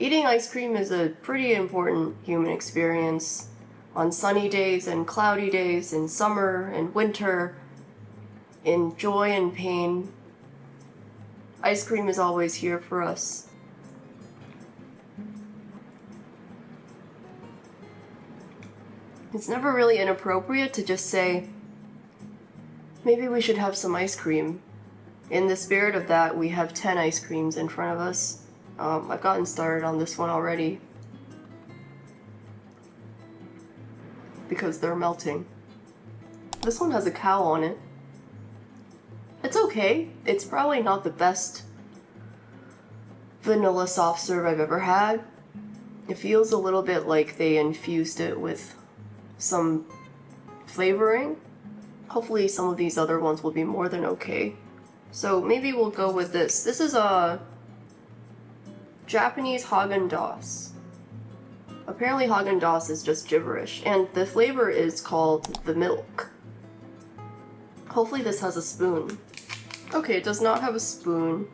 Eating ice cream is a pretty important human experience. On sunny days and cloudy days, in summer and winter, in joy and pain, ice cream is always here for us. It's never really inappropriate to just say, maybe we should have some ice cream. In the spirit of that, we have 10 ice creams in front of us. I've gotten started on this one already, because they're melting. This one has a cow on it. It's okay. It's probably not the best vanilla soft serve I've ever had. It feels a little bit like they infused it with some flavoring. Hopefully some of these other ones will be more than okay. So maybe we'll go with this. This is a Japanese häagen-dazs. Apparently häagen-dazs is just gibberish, and the flavor is called the milk. Hopefully this has a spoon. Okay, it does not have a spoon.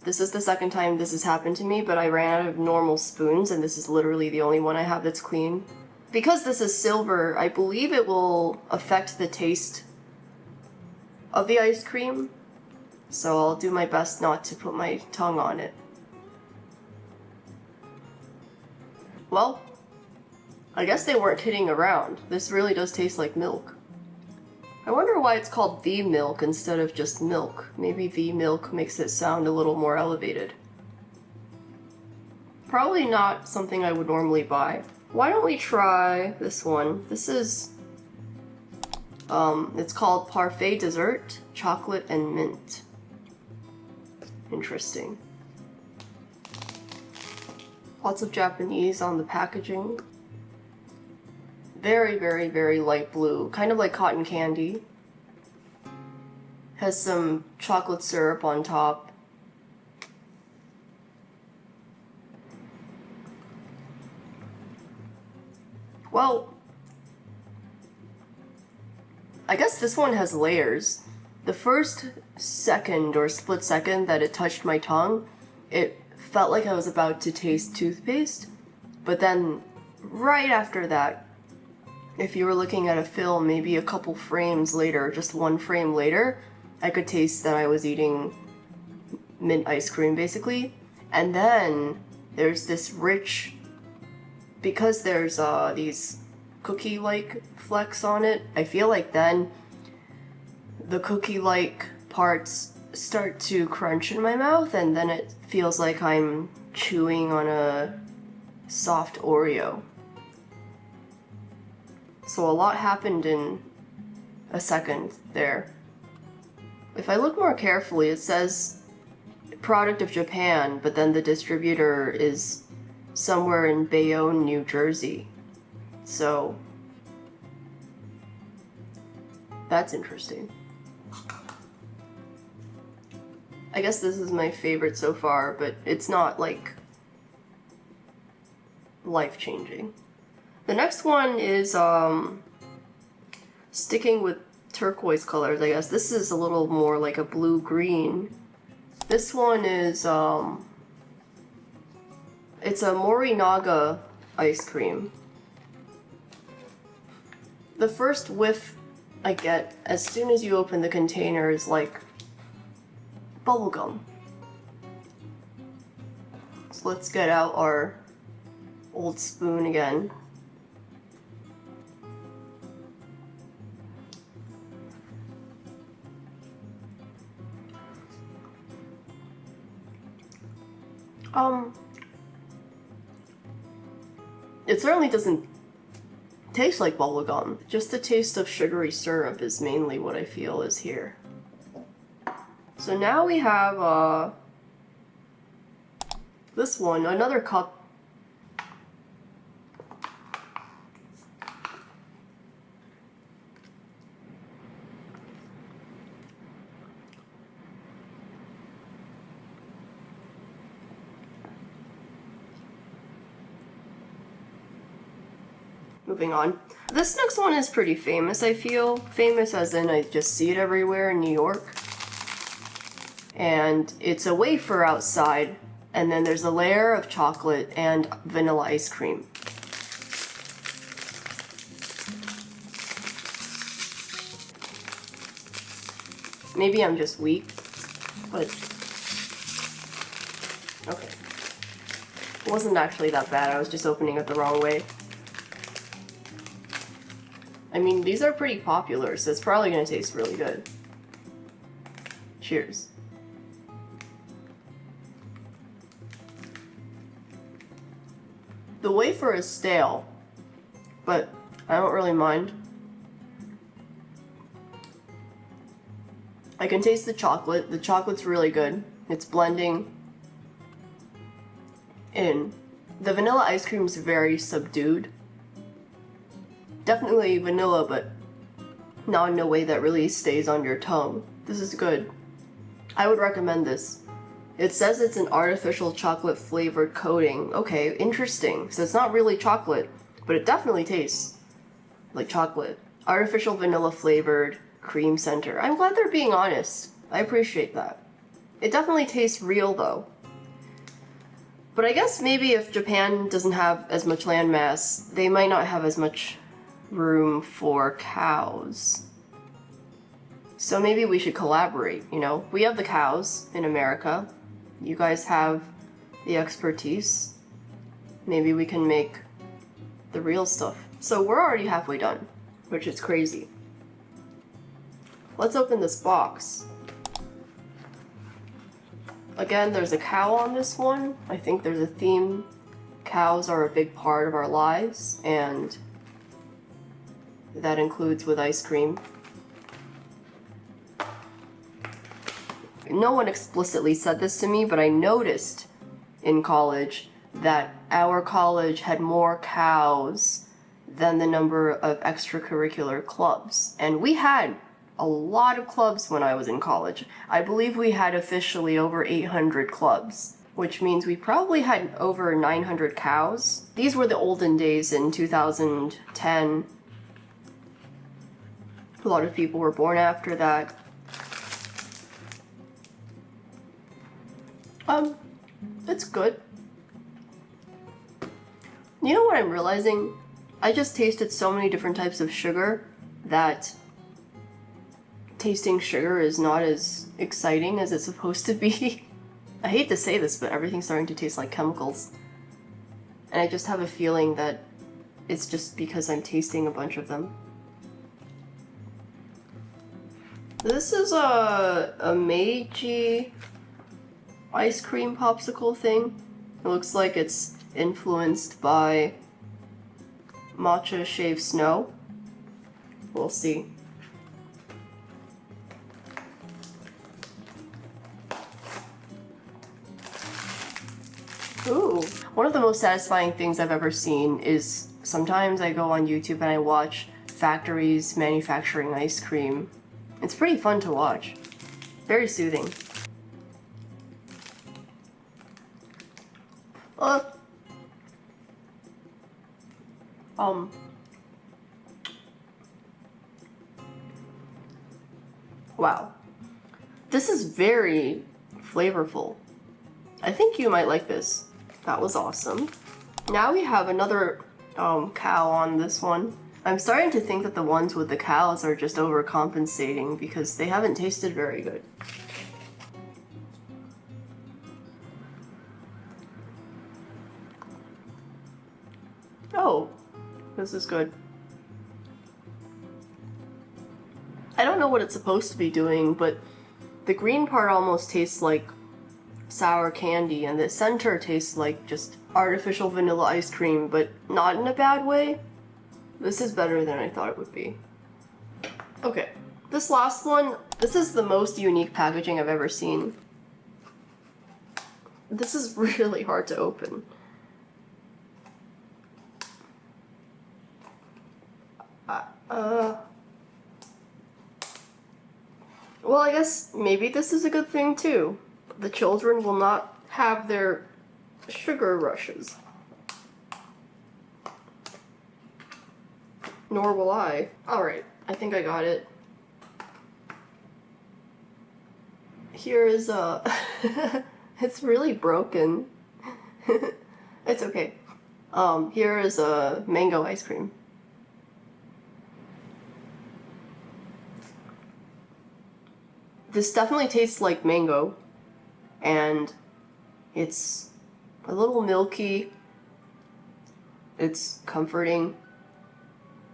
This is the second time this has happened to me, but I ran out of normal spoons, and this is literally the only one I have that's clean. Because this is silver, I believe it will affect the taste of the ice cream, so I'll do my best not to put my tongue on it. Well, I guess they weren't kidding around. This really does taste like milk. I wonder why it's called the milk instead of just milk. Maybe the milk makes it sound a little more elevated. Probably not something I would normally buy. Why don't we try this one? This is, it's called parfait dessert, chocolate and mint. Interesting. Lots of Japanese on the packaging. Very, very, very light blue, kind of like cotton candy. Has some chocolate syrup on top. Well, I guess this one has layers. The first second or split second that it touched my tongue, it felt like I was about to taste toothpaste, but then right after that, if you were looking at a film, maybe a couple frames later, just one frame later, I could taste that I was eating mint ice cream, basically. And then there's this rich, because there's these cookie-like flecks on it, I feel like then the cookie-like parts start to crunch in my mouth, and then it feels like I'm chewing on a soft Oreo. So a lot happened in a second there. If I look more carefully, it says product of Japan, but then the distributor is somewhere in Bayonne, New Jersey. So that's interesting. I guess this is my favorite so far, but it's not like life-changing. The next one is sticking with turquoise colors, I guess. This is a little more like a blue-green. This one is it's a morinaga ice cream. The first whiff I get as soon as you open the container is like bubblegum. So let's get out our old spoon again. It certainly doesn't taste like bubblegum. Just the taste of sugary syrup is mainly what I feel is here. So now we have this one, another cup. Moving on. This next one is pretty famous, I feel. Famous as in I just see it everywhere in New York. and it's a wafer outside, and then there's a layer of chocolate and vanilla ice cream. Maybe I'm just weak, but okay. It wasn't actually that bad, I was just opening it the wrong way. I mean, these are pretty popular, so it's probably gonna taste really good. Cheers. The wafer is stale, but I don't really mind. I can taste the chocolate. The chocolate's really good. It's blending in. The vanilla ice cream is very subdued. Definitely vanilla, but not in a way that really stays on your tongue. This is good. I would recommend this. It says it's an artificial chocolate flavored coating. Okay, interesting. So it's not really chocolate, but it definitely tastes like chocolate. Artificial vanilla flavored cream center. I'm glad they're being honest. I appreciate that. It definitely tastes real though. But I guess maybe if Japan doesn't have as much land mass, they might not have as much room for cows. So maybe we should collaborate, you know? We have the cows in America. You guys have the expertise. Maybe we can make the real stuff. So we're already halfway done, which is crazy. Let's open this box. Again, there's a cow on this one. I think there's a theme. Cows are a big part of our lives, and that includes with ice cream. No one explicitly said this to me, but I noticed in college that our college had more cows than the number of extracurricular clubs. And we had a lot of clubs when I was in college. I believe we had officially over 800 clubs, which means we probably had over 900 cows. These were the olden days in 2010. A lot of people were born after that. It's good. You know what I'm realizing? I just tasted so many different types of sugar that tasting sugar is not as exciting as it's supposed to be. I hate to say this, but everything's starting to taste like chemicals. And I just have a feeling that it's just because I'm tasting a bunch of them. This is a meiji ice cream popsicle thing. It looks like it's influenced by matcha shaved snow. We'll see. Ooh. One of the most satisfying things I've ever seen is sometimes I go on YouTube and I watch factories manufacturing ice cream. It's pretty fun to watch. Very soothing. Wow. This is very flavorful. I think you might like this. That was awesome. Now we have another cow on this one. I'm starting to think that the ones with the cows are just overcompensating because they haven't tasted very good. Oh, this is good. I don't know what it's supposed to be doing, but the green part almost tastes like sour candy, and the center tastes like just artificial vanilla ice cream, but not in a bad way. This is better than I thought it would be. Okay, this last one, this is the most unique packaging I've ever seen. This is really hard to open. Well, I guess maybe this is a good thing too. The children will not have their sugar rushes. Nor will I. Alright, I think I got it. here is a... It's really broken. It's okay. Here is a mango ice cream. This definitely tastes like mango, and it's a little milky. It's comforting.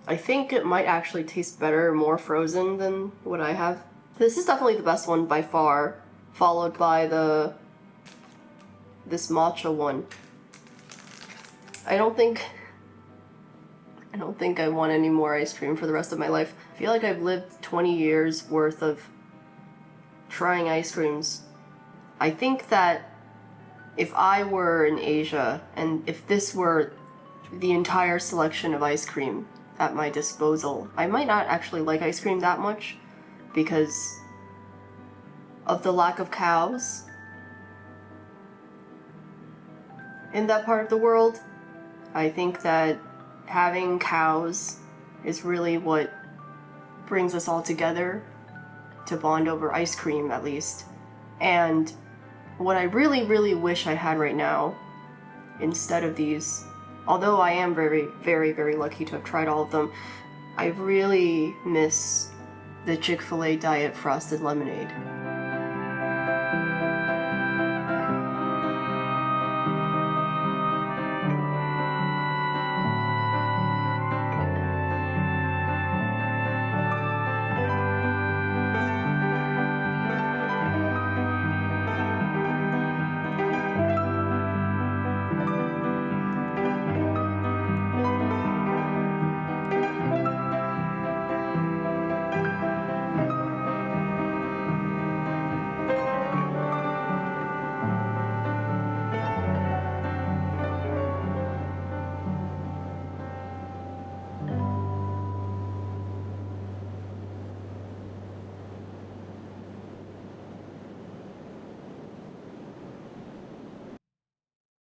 I think it might actually taste better, more frozen than what I have. This is definitely the best one by far, followed by this matcha one. I don't think I want any more ice cream for the rest of my life. I feel like I've lived 20 years worth of trying ice creams. I think that if I were in Asia and if this were the entire selection of ice cream at my disposal, I might not actually like ice cream that much because of the lack of cows in that part of the world. I think that having cows is really what brings us all together to bond over ice cream, at least. And what I really, really wish I had right now, instead of these, although I am very, very, very lucky to have tried all of them, I really miss the Chick-fil-A Diet Frosted Lemonade.